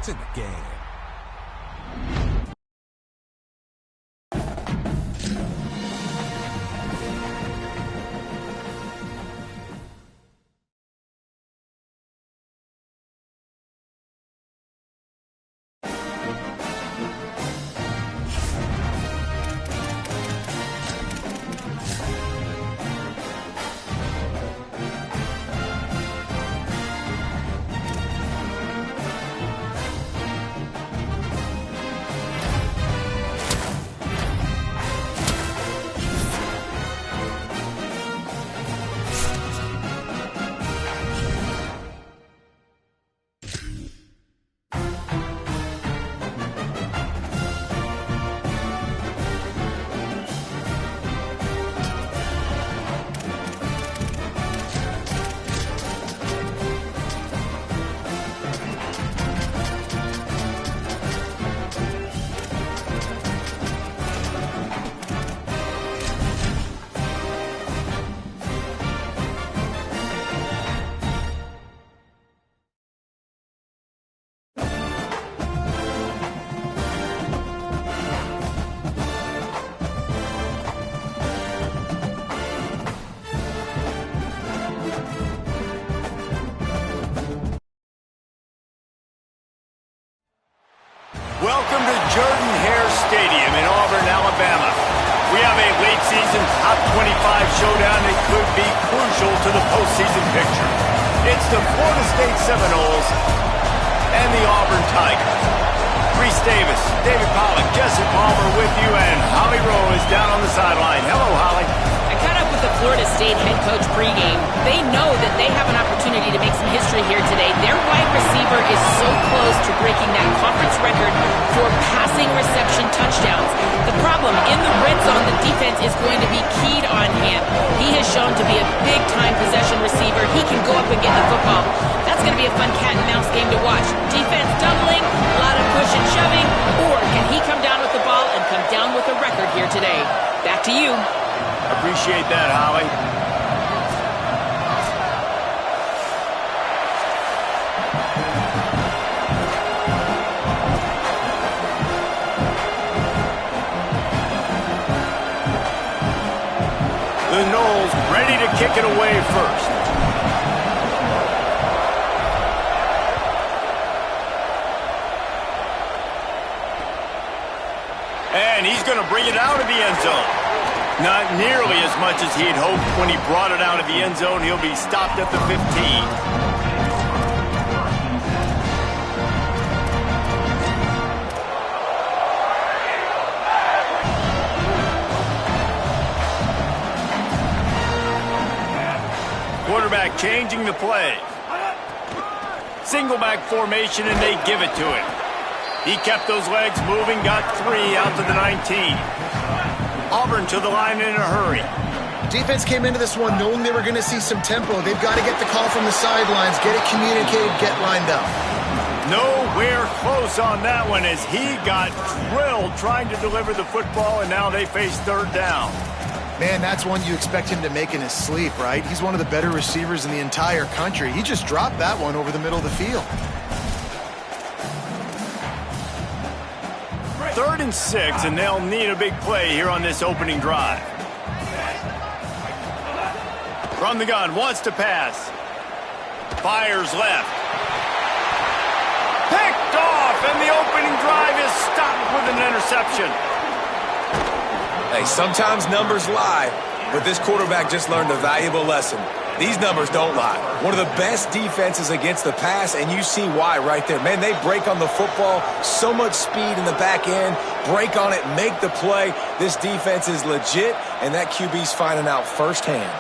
It's in the game. Welcome to Jordan-Hare Stadium in Auburn, Alabama. We have a late-season top 25 showdown that could be crucial to the postseason picture. It's the Florida State Seminoles and the Auburn Tigers. Reese Davis, David Pollack, Jesse Palmer with you, and Holly Rowe is down on the sideline. Hello, Holly. I caught up with the Florida State head coach pregame. They know that they have an opportunity to make some history here today. Their wide receiver is so close to breaking that conference record for passing reception touchdowns. The problem, in the red zone, the defense is going to be keyed on him. He has shown to be a big-time possession receiver. He can go up and get the football. That's going to be a fun cat-and-mouse game to watch. Defense doubling, a lot of push and shoving, or can he come down with the ball and come down with a record here today? Back to you. Appreciate that, Holly. The Noles ready to kick it away first. And he's going to bring it out of the end zone. Not nearly as much as he'd hoped when he brought it out of the end zone. He'll be stopped at the 15. Quarterback changing the play. Single back formation, and they give it to him. He kept those legs moving, got 3 out to the 19. Auburn to the line in a hurry. Defense came into this one knowing they were going to see some tempo. They've got to get the call from the sidelines, get it communicated, get lined up. Nowhere close on that one as he got drilled trying to deliver the football, and now they face third down. Man, that's one you expect him to make in his sleep, right? He's one of the better receivers in the entire country. He just dropped that one over the middle of the field. 3rd and 6, and they'll need a big play here on this opening drive. From the gun, wants to pass. Fires left. Picked off, and the opening drive is stopped with an interception. Hey, sometimes numbers lie, but this quarterback just learned a valuable lesson. These numbers don't lie. One of the best defenses against the pass, and you see why right there. Man, they break on the football, so much speed in the back end, break on it, make the play. This defense is legit, and that QB's finding out firsthand.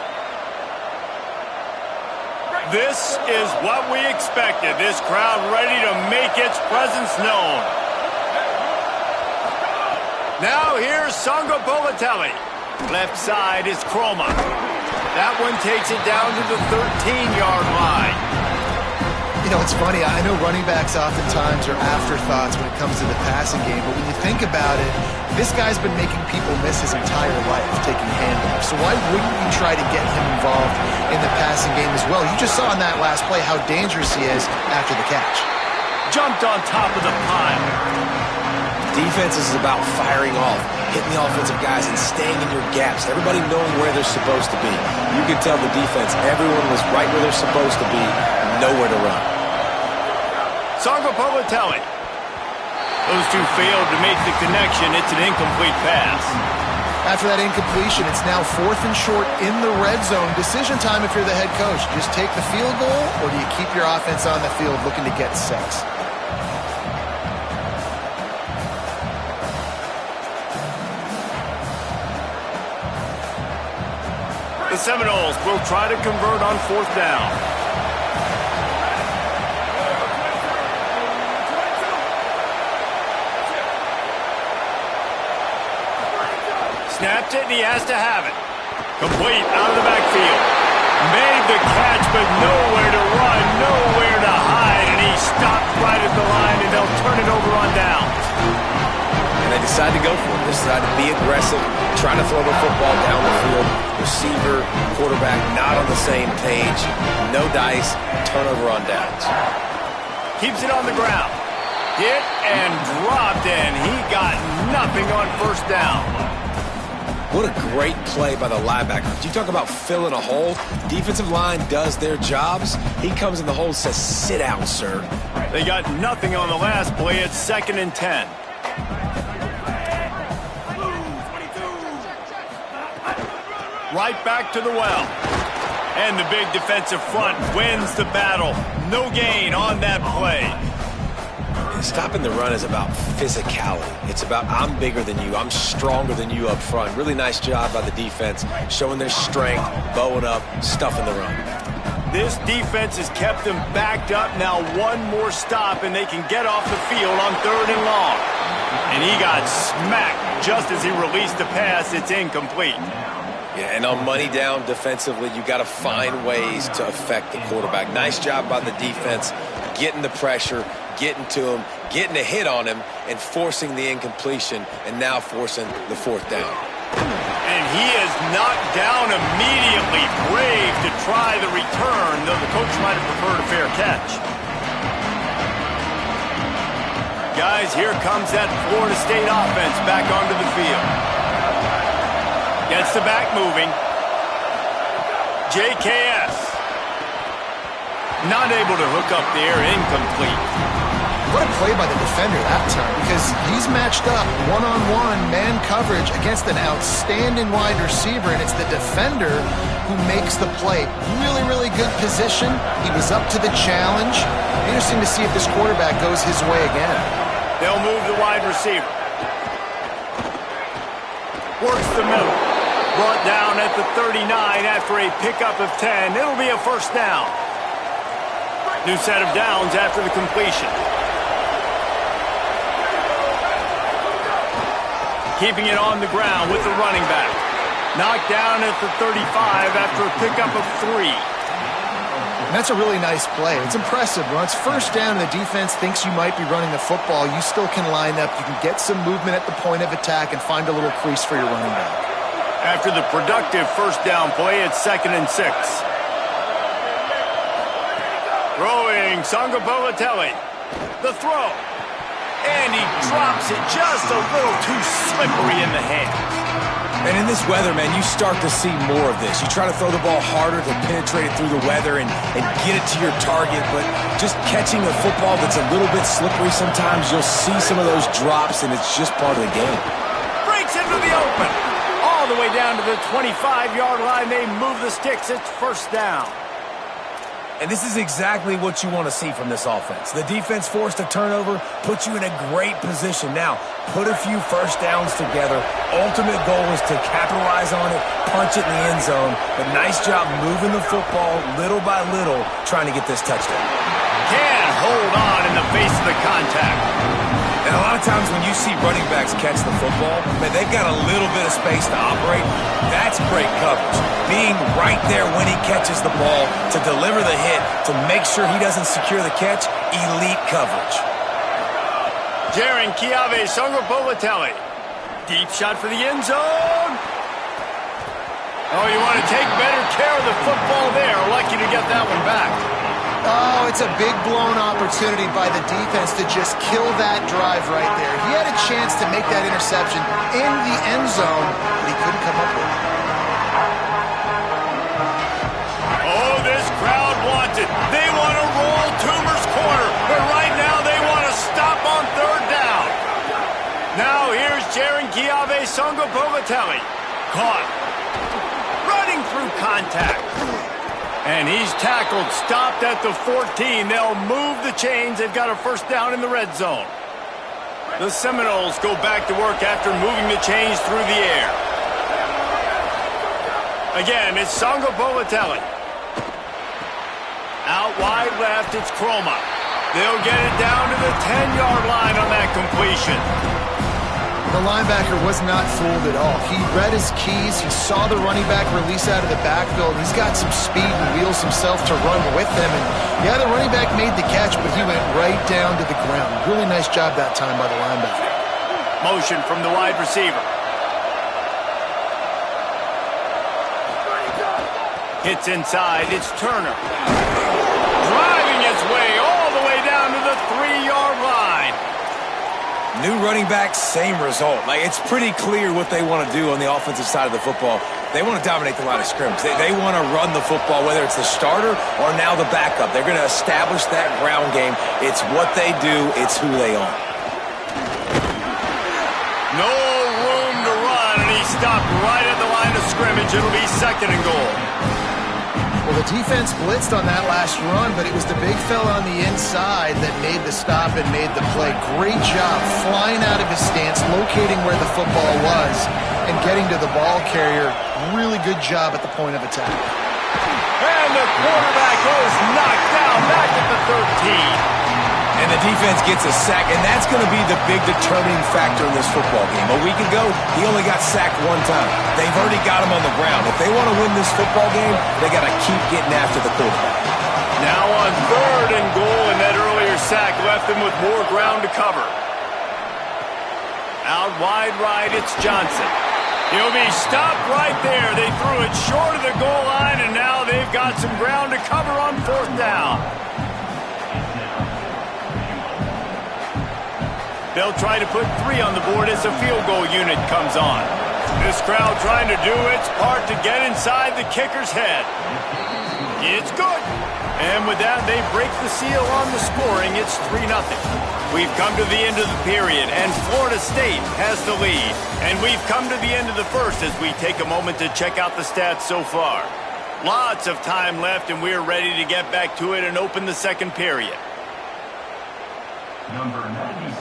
This is what we expected. This crowd ready to make its presence known. Now here's Songo Bolatelli. Left side is Croma. That one takes it down to the 13-yard line. You know, it's funny. I know running backs oftentimes are afterthoughts when it comes to the passing game, but when you think about it, this guy's been making people miss his entire life taking handoffs. So why wouldn't you try to get him involved in the passing game as well? You just saw in that last play how dangerous he is after the catch. jumped on top of the pile. Defense is about firing off, hitting the offensive guys and staying in your gaps. Everybody knowing where they're supposed to be. You can tell the defense, everyone was right where they're supposed to be, nowhere to run. Sangopovatelli. Those two failed to make the connection. It's an incomplete pass. After that incompletion, it's now 4th and short in the red zone. Decision time if you're the head coach. Just take the field goal, or do you keep your offense on the field looking to get 6? The Seminoles will try to convert on 4th down. Snapped it, and he has to have it. Complete out of the backfield. Made the catch, but nowhere to run, nowhere to hide, and he stopped right at the line, and they'll turn it over on downs. And they decide to go for it. They decide to be aggressive, trying to throw the football down the field. Receiver, quarterback, not on the same page. No dice, turnover on downs. Keeps it on the ground. Hit and dropped, and he got nothing on 1st down. What a great play by the linebacker. You talk about filling a hole. Defensive line does their jobs. He comes in the hole and says, sit down, sir. They got nothing on the last play. It's 2nd and 10. Right back to the well. And the big defensive front wins the battle. No gain on that play. Stopping the run is about physicality. It's about I'm bigger than you. I'm stronger than you up front. Really nice job by the defense, showing their strength, bowing up, stuffing the run. This defense has kept them backed up. Now one more stop, and they can get off the field on 3rd and long. And he got smacked just as he released the pass. It's incomplete. Yeah, and on money down defensively, you got to find ways to affect the quarterback. Nice job by the defense, getting the pressure, getting to him, getting a hit on him, and forcing the incompletion, and now forcing the 4th down. And he is knocked down immediately. Brave to try the return, though the coach might have preferred a fair catch. Guys, here comes that Florida State offense back onto the field. Gets the back moving. JKS. Not able to hook up there, incomplete. What a play by the defender that time, because he's matched up one-on-one man coverage against an outstanding wide receiver, and it's the defender who makes the play. Really, really good position. He was up to the challenge. Interesting to see if this quarterback goes his way again. They'll move the wide receiver. Works the middle. Brought down at the 39 after a pickup of 10. It'll be a 1st down. New set of downs after the completion. Keeping it on the ground with the running back. Knocked down at the 35 after a pickup of 3. And that's a really nice play. It's impressive. When it's 1st down and the defense thinks you might be running the football, you still can line up. You can get some movement at the point of attack and find a little crease for your running back. After the productive 1st down play, it's 2nd and 6. Throwing, Sangopovatelli. The throw. And he drops it just a little too slippery in the hand. And in this weather, man, you start to see more of this. You try to throw the ball harder to penetrate it through the weather and get it to your target, but just catching a football that's a little bit slippery sometimes, you'll see some of those drops, and it's just part of the game. Breaks into the open. All the way down to the 25-yard line. They move the sticks. It's 1st down. And this is exactly what you want to see from this offense. The defense forced a turnover, puts you in a great position. Now, put a few 1st downs together. Ultimate goal is to capitalize on it, punch it in the end zone. But nice job moving the football little by little, trying to get this touchdown. Can't hold on in the face of the contact. And a lot of times when you see running backs catch the football, man, they've got a little bit of space to operate. That's great coverage. Being right there when he catches the ball to deliver the hit, to make sure he doesn't secure the catch, elite coverage. Jaron Kiave Sangopovatelli. Deep shot for the end zone. Oh, you want to take better care of the football there. Lucky to get that one back. Oh, it's a big blown opportunity by the defense to just kill that drive right there. He had a chance to make that interception in the end zone, but he couldn't come up with it. Oh, this crowd wants it. They want to roll Toomer's corner, but right now they want to stop on third down. Now here's Jaron Songopovatelli. Caught. Running through contact. And he's tackled, stopped at the 14. They'll move the chains. They've got a first down in the red zone. The Seminoles go back to work after moving the chains through the air. Again, it's Songopovatelli. Out wide left, it's Chroma. They'll get it down to the 10-yard line on that completion. The linebacker was not fooled at all. He read his keys. He saw the running back release out of the backfield. He's got some speed and wheels himself to run with them. And yeah, the running back made the catch, but he went right down to the ground. Really nice job that time by the linebacker. Motion from the wide receiver. Hits inside. It's Turner. Driving his way all the way down to the 3-yard line. New running back, same result. Like, it's pretty clear what they want to do on the offensive side of the football. They want to dominate the line of scrimmage. They want to run the football, whether it's the starter or now the backup. They're going to establish that ground game. It's what they do. It's who they are. No room to run, and he stopped right at the line of scrimmage. It'll be second and goal. Well, the defense blitzed on that last run, but it was the big fella on the inside that made the stop and made the play. Great job flying out of his stance, locating where the football was, and getting to the ball carrier. Really good job at the point of attack. And the quarterback is knocked down back at the 13. And the defense gets a sack, and that's going to be the big determining factor in this football game. A week ago, he only got sacked one time. They've already got him on the ground. If they want to win this football game, they got to keep getting after the quarterback. Now on third and goal, and that earlier sack left them with more ground to cover. Out wide right, it's Johnson. He'll be stopped right there. They threw it short of the goal line, and now they've got some ground to cover on fourth down. They'll try to put 3 on the board as the field goal unit comes on. This crowd trying to do its part to get inside the kicker's head. It's good. And with that, they break the seal on the scoring. It's 3-0. We've come to the end of the period, and Florida State has the lead. And we've come to the end of the first as we take a moment to check out the stats so far. Lots of time left, and we're ready to get back to it and open the second period. Number 96,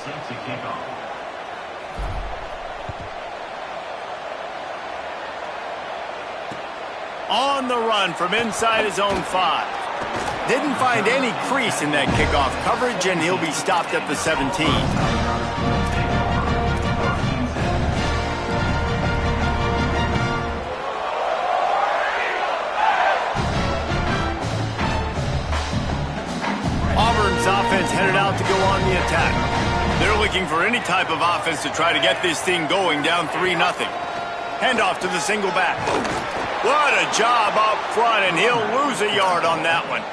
set to kick off. On the run from inside his own 5. Didn't find any crease in that kickoff coverage, and he'll be stopped at the 17. Auburn's offense headed out to go on the attack. They're looking for any type of offense to try to get this thing going down 3-0. Handoff to the single back. What a job up front, and he'll lose a yard on that one.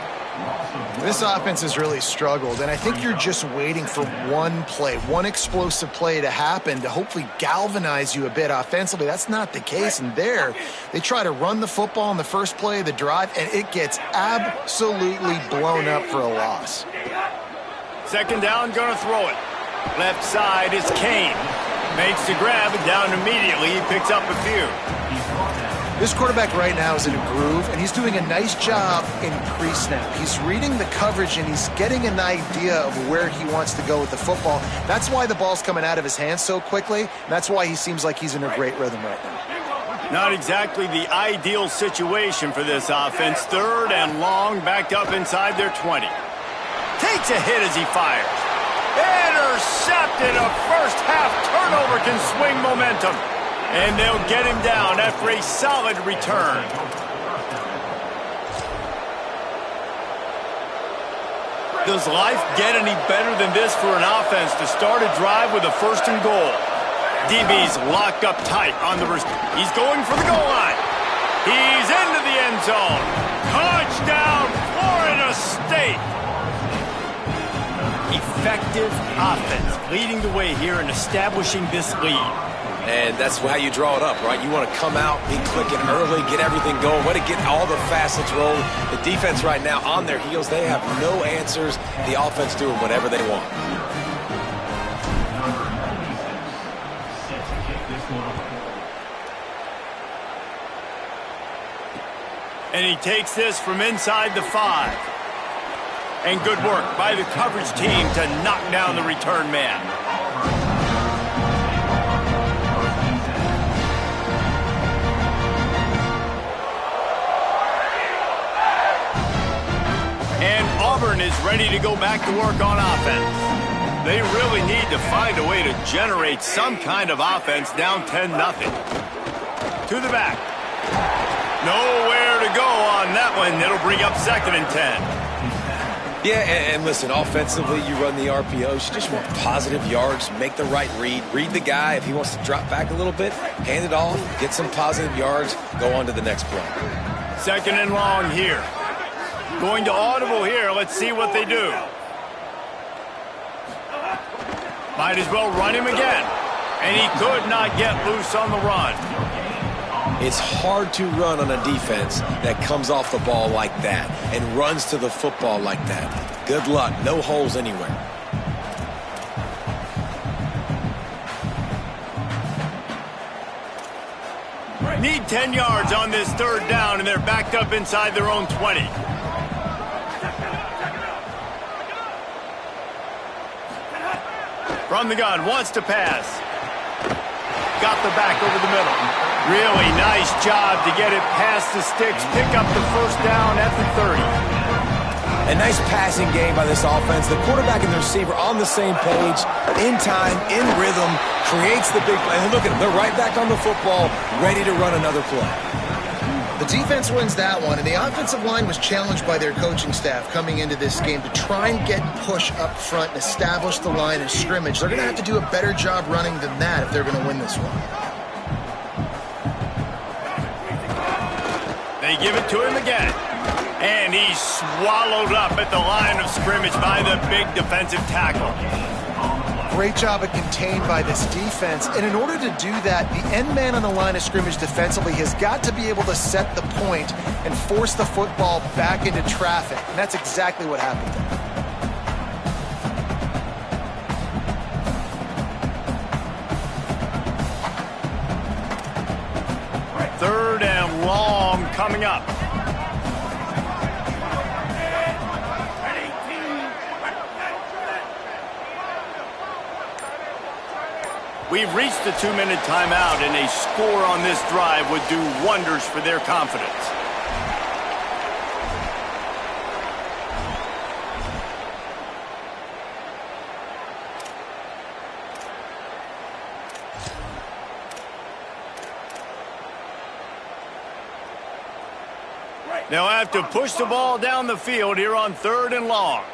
This offense has really struggled, and I think you're just waiting for one play, one explosive play to happen to hopefully galvanize you a bit offensively. That's not the case, and there they try to run the football in the first play of the drive, and it gets absolutely blown up for a loss. Second down, going to throw it. Left side is Kane. Makes the grab, and down immediately. He picks up a few. This quarterback right now is in a groove, and he's doing a nice job in pre-snap. He's reading the coverage, and he's getting an idea of where he wants to go with the football. That's why the ball's coming out of his hands so quickly, and that's why he seems like he's in a great rhythm right now. Not exactly the ideal situation for this offense. Third and long, backed up inside their 20. Takes a hit as he fires. Intercepted. A first-half turnover can swing momentum. And they'll get him down after a solid return. Does life get any better than this for an offense to start a drive with a first and goal? DB's locked up tight on the wrist. He's going for the goal line. He's into the end zone. Touchdown, Florida! effective offense leading the way here and establishing this lead. And that's how you draw it up, right? You want to come out, be clicking early, get everything going, want to get all the facets rolling. The defense right now on their heels, they have no answers. The offense doing whatever they want. Set to kick this one off. And he takes this from inside the 5. And good work by the coverage team to knock down the return man. And Auburn is ready to go back to work on offense. They really need to find a way to generate some kind of offense down 10-0. To the back. Nowhere to go on that one. It'll bring up 2nd and 10. Yeah, and listen, offensively, you run the RPOs. You just want positive yards, make the right read. Read the guy. If he wants to drop back a little bit, hand it off, get some positive yards, go on to the next play. 2nd and long here. Going to audible here. Let's see what they do. Might as well run him again. And he could not get loose on the run. It's hard to run on a defense that comes off the ball like that and runs to the football like that. Good luck. No holes anywhere. Need 10 yards on this 3rd down, and they're backed up inside their own 20. From the gun, wants to pass. Got the back over the middle. Really nice job to get it past the sticks, pick up the 1st down at the 30. A nice passing game by this offense. The quarterback and the receiver on the same page, in time, in rhythm, creates the big play. And look at them. They're right back on the football, ready to run another play. The defense wins that one, and the offensive line was challenged by their coaching staff coming into this game to try and get push up front and establish the line of scrimmage. They're going to have to do a better job running than that if they're going to win this one. They give it to him again. And he's swallowed up at the line of scrimmage by the big defensive tackle. Great job of contained by this defense. And in order to do that, the end man on the line of scrimmage defensively has got to be able to set the point and force the football back into traffic. And that's exactly what happened there. 3rd and long coming up. We've reached the 2-minute timeout, and a score on this drive would do wonders for their confidence. They'll have to push the ball down the field here on 3rd and long.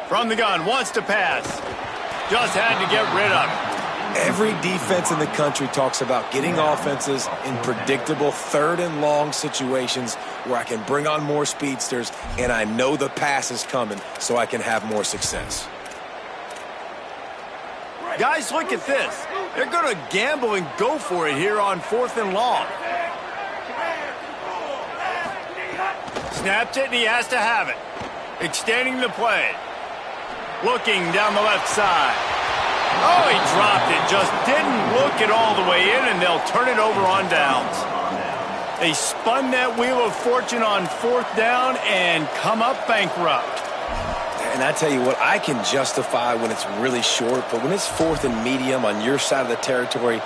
From the gun, wants to pass. Just had to get rid of it. Every defense in the country talks about getting offenses in predictable 3rd and long situations where I can bring on more speedsters and I know the pass is coming so I can have more success. Guys, look at this. They're going to gamble and go for it here on 4th and long. Snapped it, and he has to have it. Extending the play. Looking down the left side. Oh, he dropped it. Just didn't look it all the way in, and they'll turn it over on downs. They spun that wheel of fortune on 4th down and come up bankrupt. And I tell you what, I can justify when it's really short, but when it's 4th and medium on your side of the territory,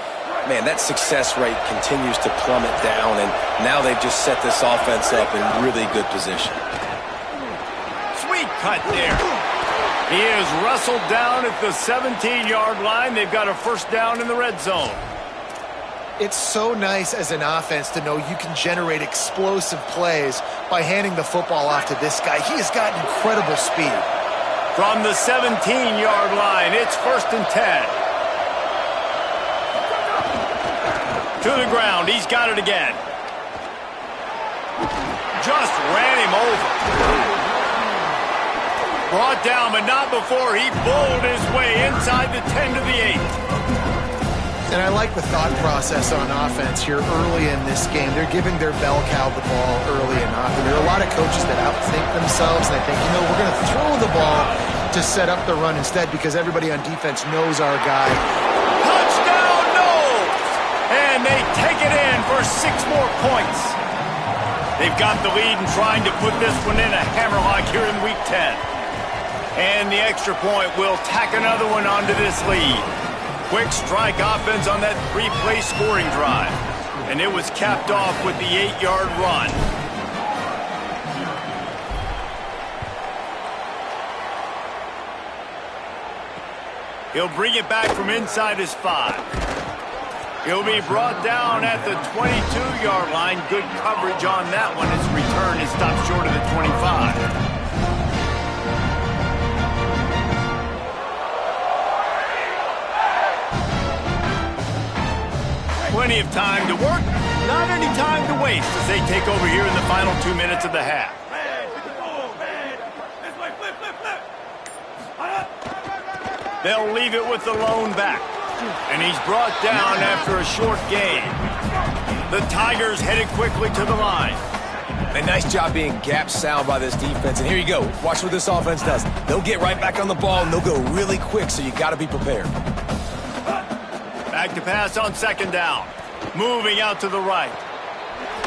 man, that success rate continues to plummet down, and now they've just set this offense up in really good position. Sweet cut there. He is wrestled down at the 17-yard line. They've got a 1st down in the red zone. It's so nice as an offense to know you can generate explosive plays by handing the football off to this guy. He has got incredible speed. From the 17-yard line, it's 1st and 10. To the ground, he's got it again. just ran him over. Brought down, but not before he bowled his way inside the 10 to the 8. And I like the thought process on offense here early in this game. They're giving their bell cow the ball early enough. And there are a lot of coaches that outthink themselves, and they think, we're going to throw the ball to set up the run instead because everybody on defense knows our guy. Touchdown, Knowles! And they take it in for 6 more points. They've got the lead and trying to put this one in a hammerlock here in Week 10. And the extra point will tack another one onto this lead. Quick strike offense on that 3-play scoring drive. And it was capped off with the 8-yard run. He'll bring it back from inside his 5. He'll be brought down at the 22-yard line. Good coverage on that one. His return is stopped short of the 25. Plenty of time to work, not any time to waste as they take over here in the final 2 minutes of the half. They'll leave it with the lone back. And he's brought down after a short gain. The Tigers headed quickly to the line. A nice job being gap sound by this defense. And here you go. Watch what this offense does. They'll get right back on the ball, and they'll go really quick, so you got to be prepared. Back to pass on 2nd down. Moving out to the right.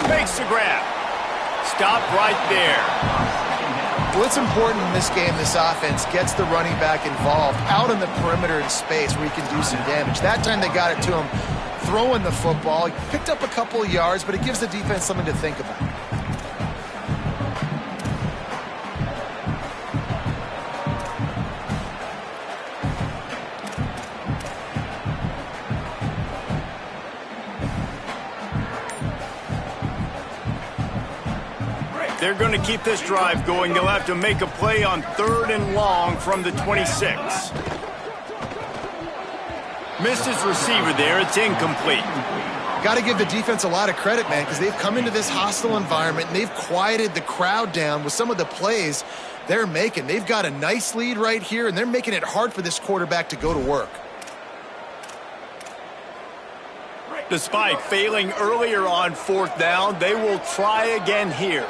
Makes the grab. Stop right there. What's important in this game, this offense gets the running back involved out in the perimeter in space where he can do some damage. That time they got it to him throwing the football. He picked up a couple of yards, but it gives the defense something to think about. They're going to keep this drive going. They'll have to make a play on 3rd and long from the 26. Missed his receiver there. It's incomplete. Got to give the defense a lot of credit, man, because they've come into this hostile environment and they've quieted the crowd down with some of the plays they're making. They've got a nice lead right here, and they're making it hard for this quarterback to go to work. Despite failing earlier on 4th down, they will try again here.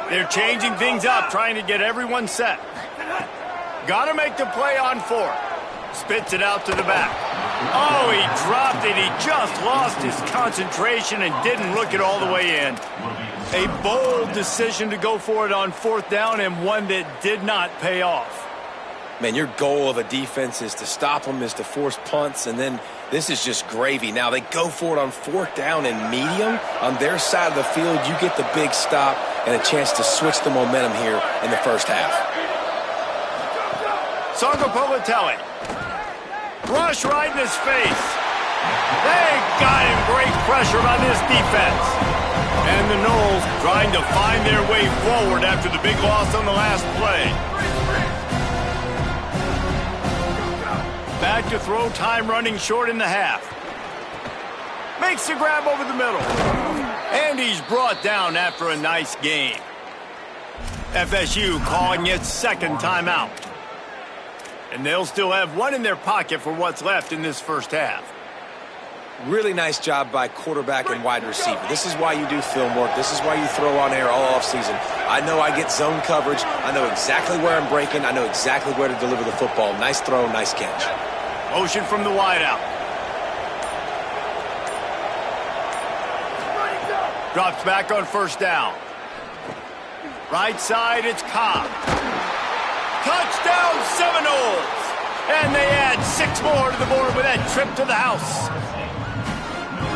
They're changing things up, trying to get everyone set. Got to make the play on 4th. Spits it out to the back. Oh, he dropped it. He just lost his concentration and didn't look it all the way in. A bold decision to go for it on 4th down, and one that did not pay off. Man, your goal of a defense is to stop them, is to force punts, and then this is just gravy. Now, they go for it on 4th down and medium. On their side of the field, you get the big stop and a chance to switch the momentum here in the first half. Sangapolitelli. Rush right in his face. They got him. Great pressure by this defense. And the Knowles trying to find their way forward after the big loss on the last play. Back to throw, time running short in the half. Makes the grab over the middle. And he's brought down after a nice gain. FSU calling its 2nd timeout. And they'll still have one in their pocket for what's left in this first half. Really nice job by quarterback and wide receiver. This is why you do film work. This is why you throw on air all offseason. I know I get zone coverage. I know exactly where I'm breaking. I know exactly where to deliver the football. Nice throw, nice catch. Motion from the wideout. Drops back on 1st down. Right side, it's Cobb. Touchdown Seminoles! And they add 6 more to the board with that trip to the house.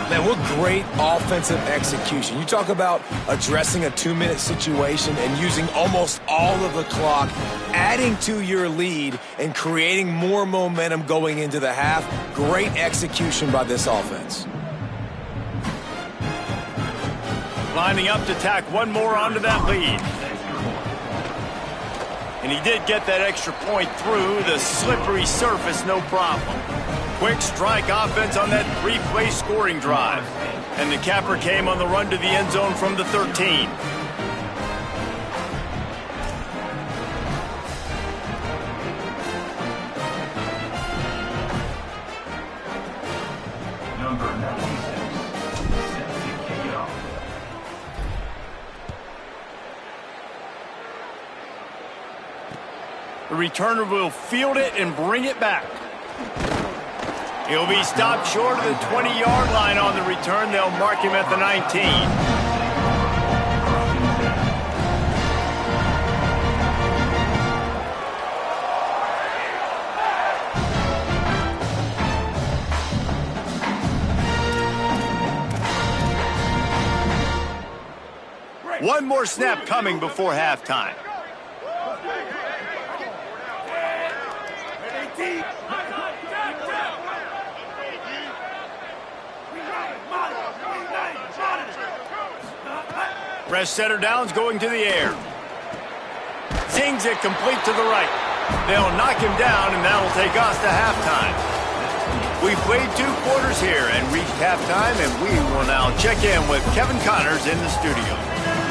Man, what great offensive execution. You talk about addressing a 2-minute situation and using almost all of the clock, adding to your lead and creating more momentum going into the half. Great execution by this offense. Lining up to tack one more onto that lead. And he did get that extra point through the slippery surface, no problem. Quick strike offense on that 3-play scoring drive. And the capper came on the run to the end zone from the 13. Number 96, set to kick it off. The returner will field it and bring it back. He'll be stopped short of the 20-yard line on the return. They'll mark him at the 19. One more snap coming before halftime. Press setter downs going to the air. Zings it complete to the right. They'll knock him down, and that'll take us to halftime. We've played 2 quarters here and reached halftime, and we will now check in with Kevin Connors in the studio.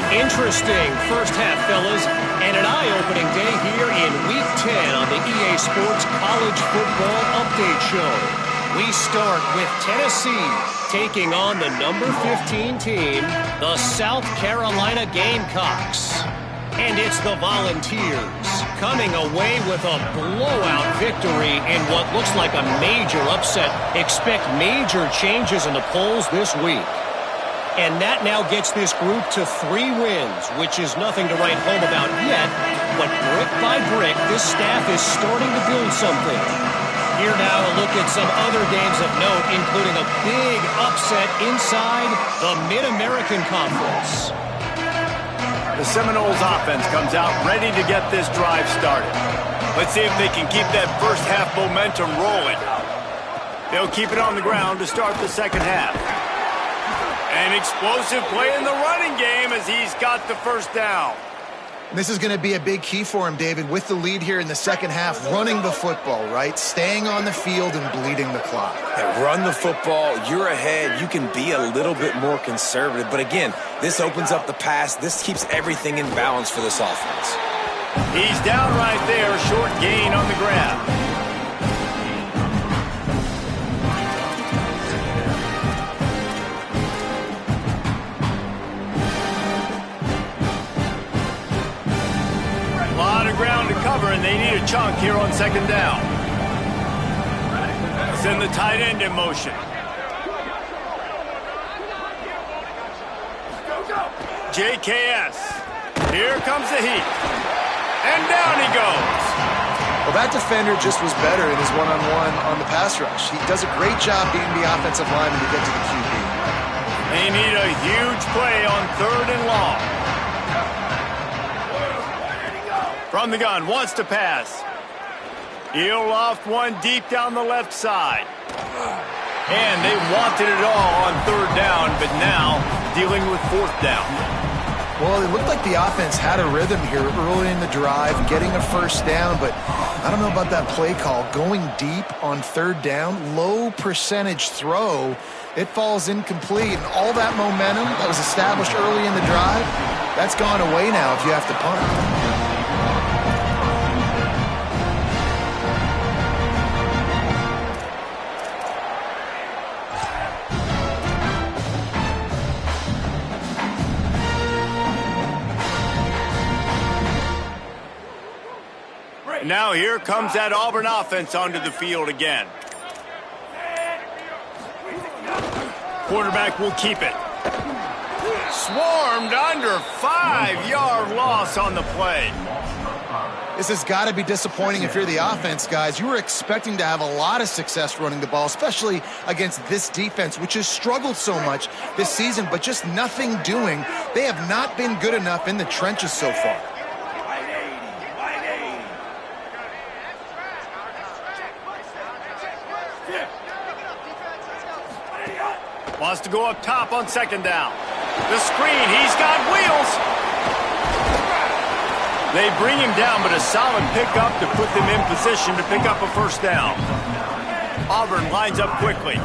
Interesting first half, fellas, and an eye-opening day here in Week 10 on the EA Sports College Football Update Show. We start with Tennessee taking on the number 15 team, the South Carolina Gamecocks. And it's the Volunteers coming away with a blowout victory in what looks like a major upset. Expect major changes in the polls this week. And that now gets this group to 3 wins, which is nothing to write home about yet. But brick by brick, this staff is starting to build something. Here now a look at some other games of note, including a big upset inside the Mid-American Conference. The Seminoles offense comes out ready to get this drive started. Let's see if they can keep that first half momentum rolling. They'll keep it on the ground to start the second half. An explosive play in the running game as he's got the first down. This is going to be a big key for him, David, with the lead here in the second half, running the football, right? Staying on the field and bleeding the clock. Yeah, run the football. You're ahead. You can be a little bit more conservative. But again, this opens up the pass. This keeps everything in balance for this offense. He's down right there. Short gain on the grab. Ground to cover, and they need a chunk here on second down. Send the tight end in motion. JKS. Here comes the heat. And down he goes. Well, that defender just was better in his one-on-one on the pass rush. He does a great job beating the offensive lineman to get to the QB. They need a huge play on 3rd and long. From the gun, wants to pass. He'll loft one deep down the left side. And they wanted it all on 3rd down, but now dealing with 4th down. Well, it looked like the offense had a rhythm here early in the drive, getting a first down, but I don't know about that play call. Going deep on 3rd down, low percentage throw, it falls incomplete. And all that momentum that was established early in the drive, that's gone away now if you have to punt. Now here comes that Auburn offense onto the field again. Quarterback will keep it. Swarmed under 5-yard loss on the play. This has got to be disappointing if you're the offense, guys. You were expecting to have a lot of success running the ball, especially against this defense, which has struggled so much this season, but just nothing doing. They have not been good enough in the trenches so far. Wants to go up top on 2nd down. The screen, he's got wheels. They bring him down, but a solid pickup to put them in position to pick up a first down. Auburn lines up quickly.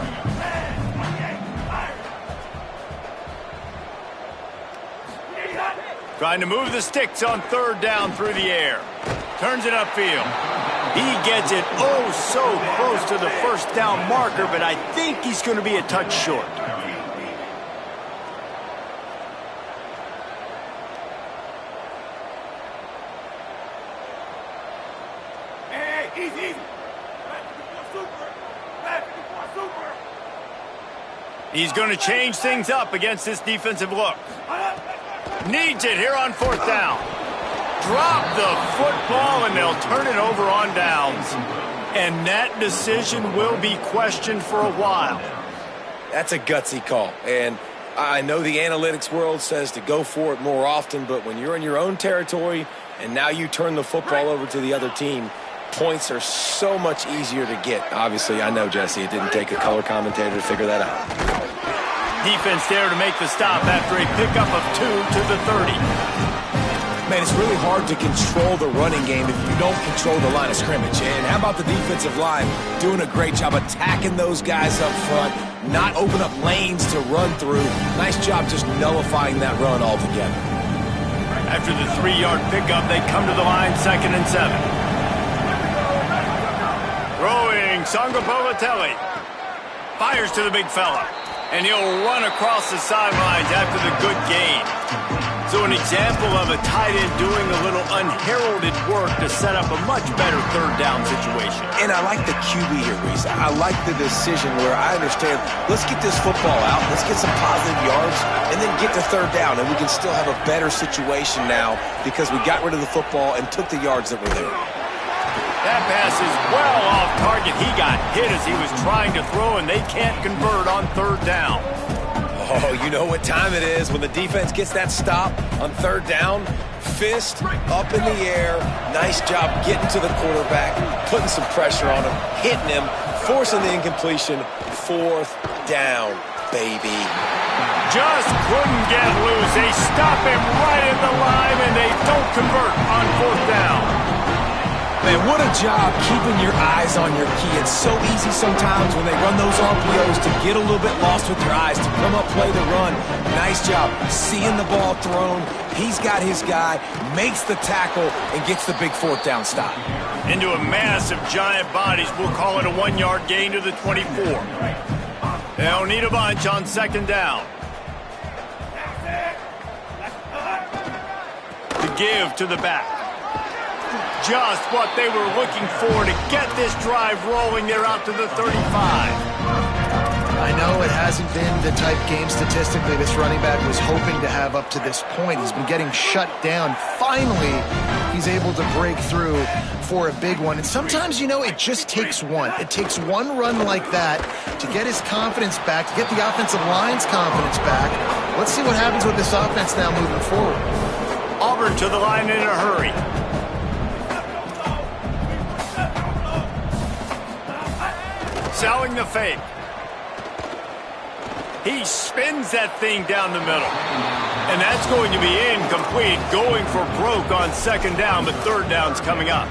Trying to move the sticks on third down through the air. Turns it upfield. He gets it oh so close to the first down marker, but I think he's going to be a touch short. He's going to change things up against this defensive look. Needs it here on fourth down. Drop the football, and they'll turn it over on downs. And that decision will be questioned for a while. That's a gutsy call. And I know the analytics world says to go for it more often, but when you're in your own territory and now you turn the football over to the other team, points are so much easier to get. Obviously, I know, Jesse, it didn't take a color commentator to figure that out. Defense there to make the stop after a pickup of 2 to the 30. Man, it's really hard to control the running game if you don't control the line of scrimmage. And how about the defensive line doing a great job attacking those guys up front, not open up lanes to run through. Nice job just nullifying that run altogether. After the 3-yard pickup, they come to the line, 2nd and 7. Throwing, Sangapolatelli. Fires to the big fella. And he'll run across the sidelines after the good gain. So an example of a tight end doing a little unheralded work to set up a much better third down situation. And I like the QB here, Reese. I like the decision where I understand, let's get this football out, let's get some positive yards, and then get to third down, and we can still have a better situation now because we got rid of the football and took the yards that were there. That pass is well off target. He got hit as he was trying to throw, and they can't convert on third down. Oh, you know what time it is when the defense gets that stop on third down. Fist up in the air. Nice job getting to the quarterback, putting some pressure on him, hitting him, forcing the incompletion. Fourth down, baby. Just couldn't get loose. They stop him right at the line, and they don't convert on fourth down. Man, what a job keeping your eyes on your key. It's so easy sometimes when they run those RPOs to get a little bit lost with your eyes, to come up, play the run. Nice job seeing the ball thrown. He's got his guy, makes the tackle, and gets the big fourth down stop. Into a mass of giant bodies. We'll call it a 1-yard gain to the 24. They'll need a bunch on second down. To give to the back. Just what they were looking for to get this drive rolling. They're out to the 35. I know it hasn't been the type game statistically this running back was hoping to have up to this point. He's been getting shut down. Finally, he's able to break through for a big one. And sometimes, you know, it just takes one. It takes one run like that to get his confidence back, to get the offensive line's confidence back. Let's see what happens with this offense now moving forward. Auburn to the line in a hurry. Selling the fake. He spins that thing down the middle. And that's going to be incomplete, going for broke on second down, but third down's coming up.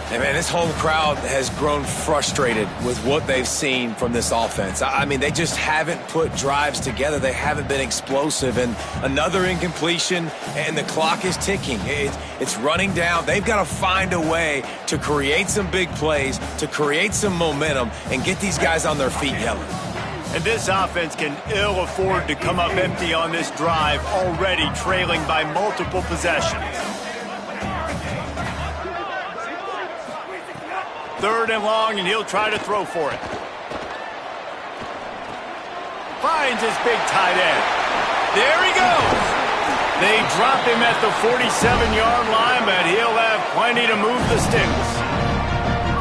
Hey, man, this home crowd has grown frustrated with what they've seen from this offense. I mean, they just haven't put drives together. They haven't been explosive. And another incompletion, and the clock is ticking. It's running down. They've got to find a way to create some big plays, to create some momentum, and get these guys on their feet yelling. And this offense can ill afford to come up empty on this drive, already trailing by multiple possessions. Third and long, and he'll try to throw for it. Finds his big tight end. There he goes. They drop him at the 47-yard line, but he'll have plenty to move the sticks.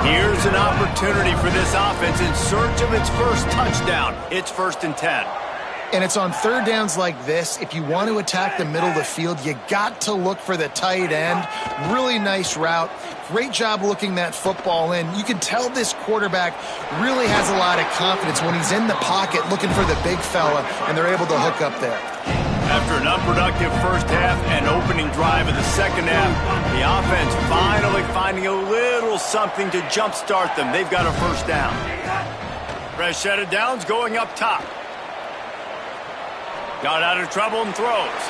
Here's an opportunity for this offense in search of its first touchdown. It's 1st and 10. And it's on third downs like this. If you want to attack the middle of the field, you got to look for the tight end. Really nice route. Great job looking that football in. You can tell this quarterback really has a lot of confidence when he's in the pocket looking for the big fella, and they're able to hook up there. After an unproductive first half and opening drive of the second half, the offense finally finding a little something to jumpstart them. They've got a first down. Fresh set of downs going up top. Got out of trouble and throws.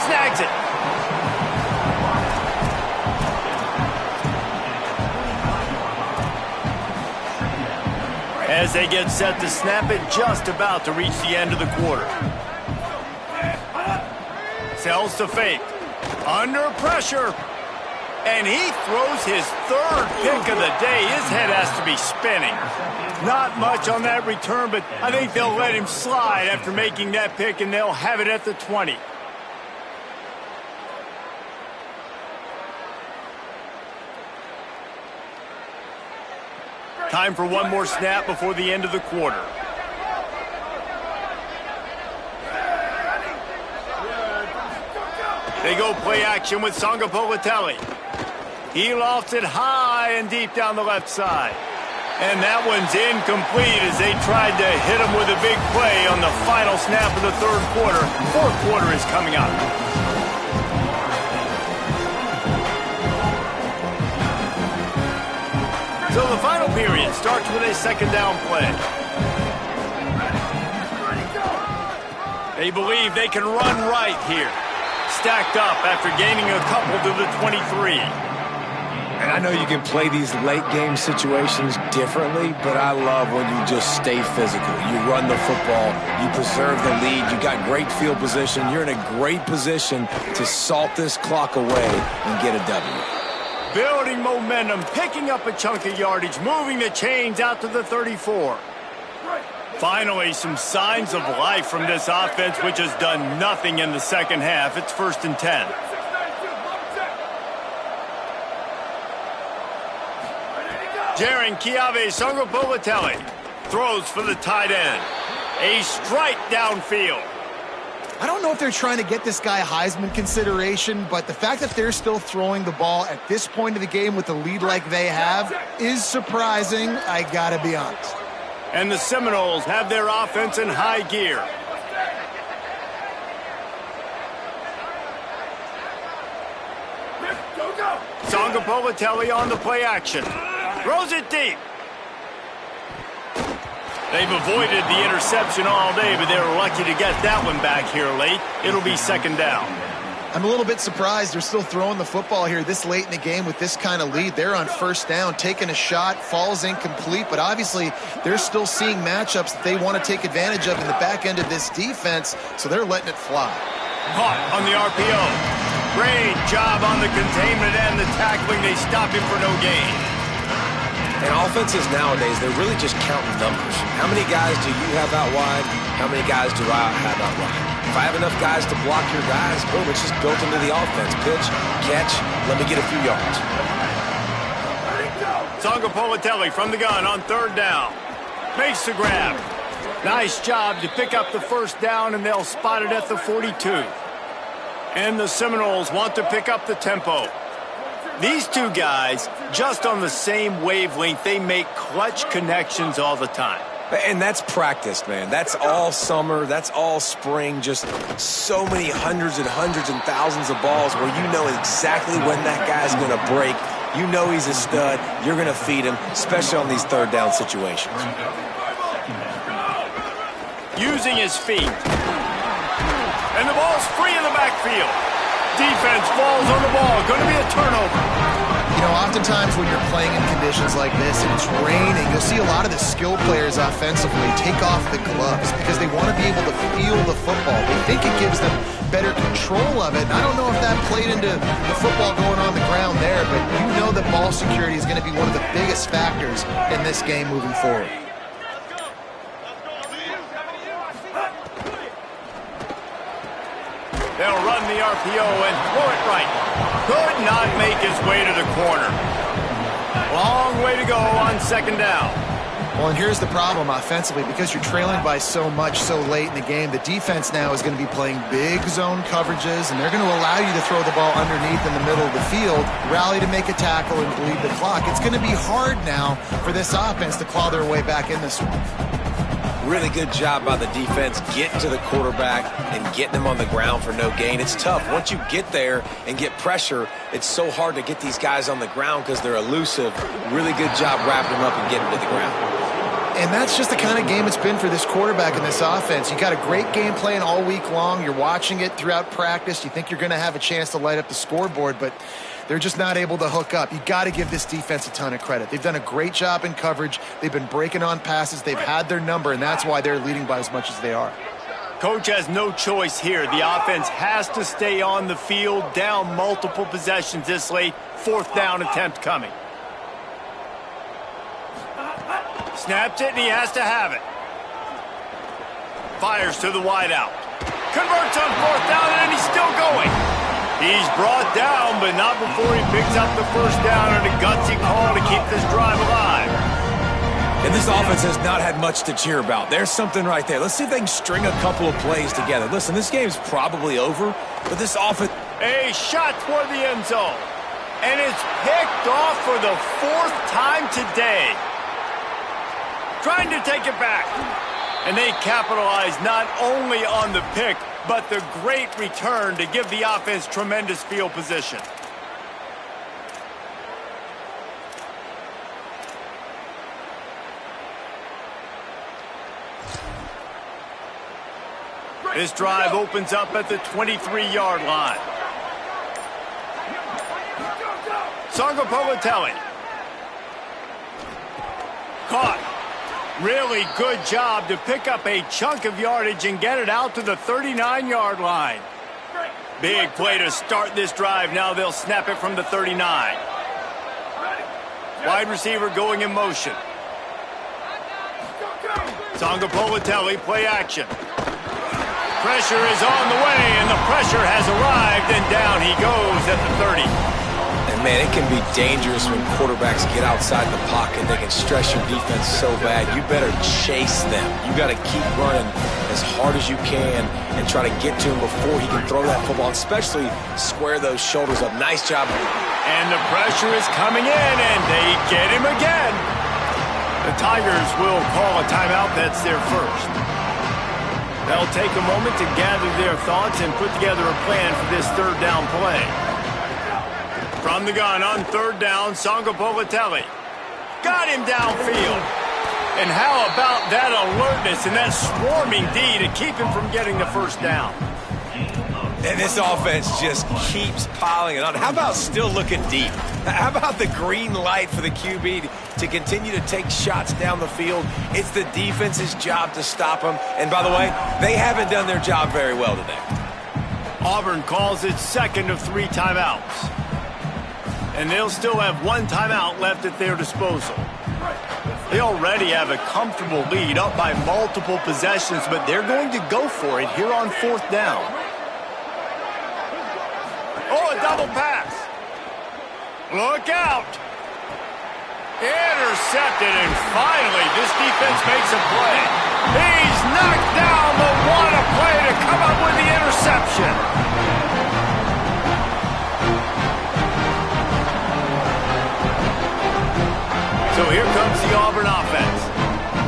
Snags it. As they get set to snap it, just about to reach the end of the quarter. Sells to fake. Under pressure. And he throws his third pick of the day. His head has to be spinning. Not much on that return, but I think they'll let him slide after making that pick, and they'll have it at the 20. Time for one more snap before the end of the quarter. They go play action with Sangapolitelli. He lofts it high and deep down the left side. And that one's incomplete as they tried to hit him with a big play on the final snap of the third quarter. Fourth quarter is coming up. So the final period starts with a second down play. They believe they can run right here. Stacked up after gaining a couple to the 23. And I know you can play these late game situations differently, but I love when you just stay physical. You run the football, you preserve the lead, you got great field position, you're in a great position to salt this clock away and get a W. Building momentum, picking up a chunk of yardage, moving the chains out to the 34. Finally, some signs of life from this offense, which has done nothing in the second half. It's 1st and 10. Jaron Chiave Sangapolitelli throws for the tight end. A strike downfield. I don't know if they're trying to get this guy Heisman consideration, but the fact that they're still throwing the ball at this point of the game with the lead like they have is surprising, I gotta be honest. And the Seminoles have their offense in high gear. Sangapolitelli on the play action. Throws it deep. They've avoided the interception all day, but they're lucky to get that one back here late. It'll be second down. I'm a little bit surprised they're still throwing the football here this late in the game with this kind of lead. They're on first down, taking a shot, falls incomplete, but obviously they're still seeing matchups that they want to take advantage of in the back end of this defense, so they're letting it fly. Caught on the RPO. Great job on the containment and the tackling. They stop him for no gain. And offenses nowadays, they're really just counting numbers. How many guys do you have out wide? How many guys do I have out wide? If I have enough guys to block your guys, boom, it's just built into the offense. Pitch, catch, let me get a few yards. Sangapolitelli from the gun on third down. Makes the grab. Nice job to pick up the first down, and they'll spot it at the 42. And the Seminoles want to pick up the tempo. These two guys, just on the same wavelength, they make clutch connections all the time. And that's practice, man. That's all summer. That's all spring. Just so many hundreds and thousands of balls where you know exactly when that guy's going to break. You know he's a stud. You're going to feed him, especially on these third down situations. Using his feet. And the ball's free in the backfield. Defense falls on the ball. Going to be a turnover. You know, oftentimes when you're playing in conditions like this and it's raining, you'll see a lot of the skill players offensively take off the gloves because they want to be able to feel the football. They think it gives them better control of it. And I don't know if that played into the football going on the ground there, but you know that ball security is going to be one of the biggest factors in this game moving forward. They'll run the RPO and throw it right. Could not make his way to the corner. Long way to go on second down. Well, and here's the problem offensively. Because you're trailing by so much so late in the game, the defense now is going to be playing big zone coverages, and they're going to allow you to throw the ball underneath in the middle of the field, rally to make a tackle, and bleed the clock. It's going to be hard now for this offense to claw their way back in this one. Really good job by the defense getting to the quarterback and getting him on the ground for no gain. It's tough. Once you get there and get pressure, it's so hard to get these guys on the ground because they're elusive. Really good job wrapping them up and getting to the ground. And that's just the kind of game it's been for this quarterback and this offense. You got a great game plan all week long. You're watching it throughout practice. You think you're going to have a chance to light up the scoreboard, but they're just not able to hook up. You got to give this defense a ton of credit. They've done a great job in coverage. They've been breaking on passes. They've had their number, and that's why they're leading by as much as they are. Coach has no choice here. The offense has to stay on the field, down multiple possessions this late. 4th down attempt coming. Snaps it, and he has to have it. Fires to the wideout. Converts on 4th down, and he's still going. He's brought down, but not before he picks up the 1st down on a gutsy call to keep this drive alive. And this offense has not had much to cheer about. There's something right there. Let's see if they can string a couple of plays together. Listen, this game's probably over, but this offense... A shot toward the end zone. And it's picked off for the 4th time today. Trying to take it back. And they capitalize not only on the pick, but the great return to give the offense tremendous field position. This drive opens up at the 23-yard line. Sangapolitelli. Caught. Really good job to pick up a chunk of yardage and get it out to the 39-yard line. Big play to start this drive. Now they'll snap it from the 39. Wide receiver going in motion. Sangapolitelli, play action. Pressure is on the way, and the pressure has arrived, and down he goes at the 30. And, man, it can be dangerous when quarterbacks get outside the pocket. They can stress your defense so bad. You better chase them. You got to keep running as hard as you can and try to get to him before he can throw that football, especially square those shoulders up. Nice job. And the pressure is coming in, and they get him again. The Tigers will call a timeout. That's their first. They'll take a moment to gather their thoughts and put together a plan for this 3rd down play. From the gun on 3rd down, Sangapolitelli. Got him downfield. And how about that alertness and that swarming D to keep him from getting the 1st down? And this offense just keeps piling it on. How about still looking deep? How about the green light for the QB to continue to take shots down the field? It's the defense's job to stop them. And by the way, they haven't done their job very well today. Auburn calls its 2nd of 3 timeouts. And they'll still have 1 timeout left at their disposal. They already have a comfortable lead, up by multiple possessions, but they're going to go for it here on 4th down. Oh, a double pass. Look out. Intercepted, and finally this defense makes a play. He's knocked down, but what a play to come up with the interception. So here comes the Auburn offense.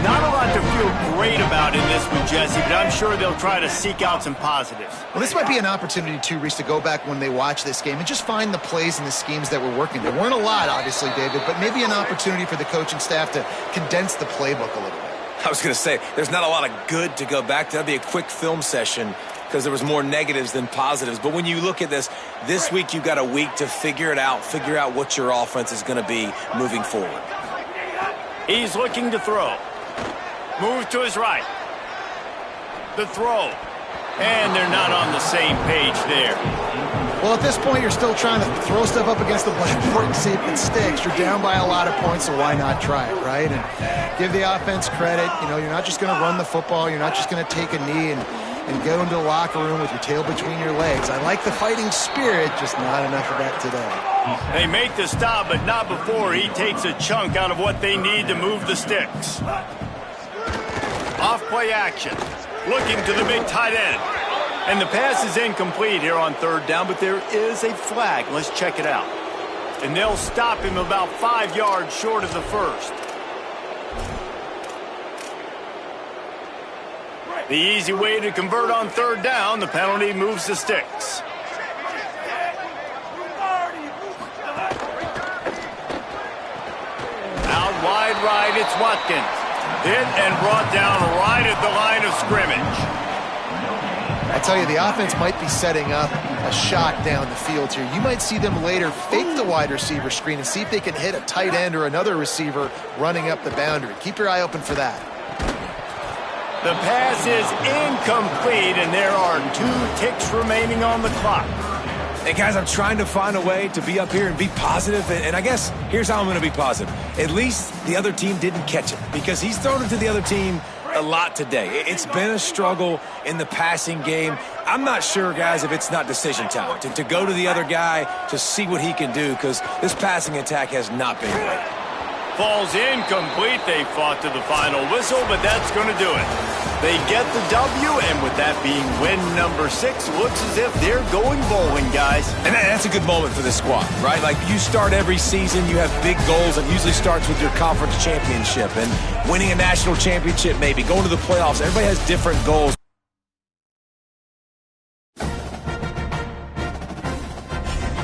Not a lot to feel great about in this one, Jesse, but I'm sure they'll try to seek out some positives. Well, this might be an opportunity, too, Reese, to go back when they watch this game and just find the plays and the schemes that were working. There weren't a lot, obviously, David, but maybe an opportunity for the coaching staff to condense the playbook a little bit. I was going to say, there's not a lot of good to go back to. That'd be a quick film session because there was more negatives than positives. But when you look at this week you've got a week to figure it out, figure out what your offense is going to be moving forward. He's looking to throw. Move to his right. The throw. And they're not on the same page there. Well, at this point, you're still trying to throw stuff up against the blackboard and see if it sticks. You're down by a lot of points, so why not try it, right? And give the offense credit. You know, you're not just going to run the football. You're not just going to take a knee and go into the locker room with your tail between your legs. I like the fighting spirit, just not enough of that today. They make the stop, but not before he takes a chunk out of what they need to move the sticks. Off-play action. Looking to the big tight end. And the pass is incomplete here on 3rd down, but there is a flag. Let's check it out. And they'll stop him about 5 yards short of the 1st. The easy way to convert on 3rd down, the penalty moves the sticks. Out wide right, it's Watkins. Hit and brought down right at the line of scrimmage. I tell you, the offense might be setting up a shot down the field here. You might see them later fake the wide receiver screen and see if they can hit a tight end or another receiver running up the boundary. Keep your eye open for that. The pass is incomplete, and there are 2 ticks remaining on the clock. Hey, guys, I'm trying to find a way to be up here and be positive, and I guess here's how I'm going to be positive. At least the other team didn't catch it, because he's thrown it to the other team a lot today. It's been a struggle in the passing game. I'm not sure, guys, if it's not decision time, to go to the other guy to see what he can do, because this passing attack has not been great. Falls incomplete. They fought to the final whistle, but that's going to do it. They get the W, and with that being win number 6, looks as if they're going bowling, guys. And that's a good moment for this squad, right? Like, you start every season, you have big goals. It usually starts with your conference championship and winning a national championship, maybe going to the playoffs. Everybody has different goals.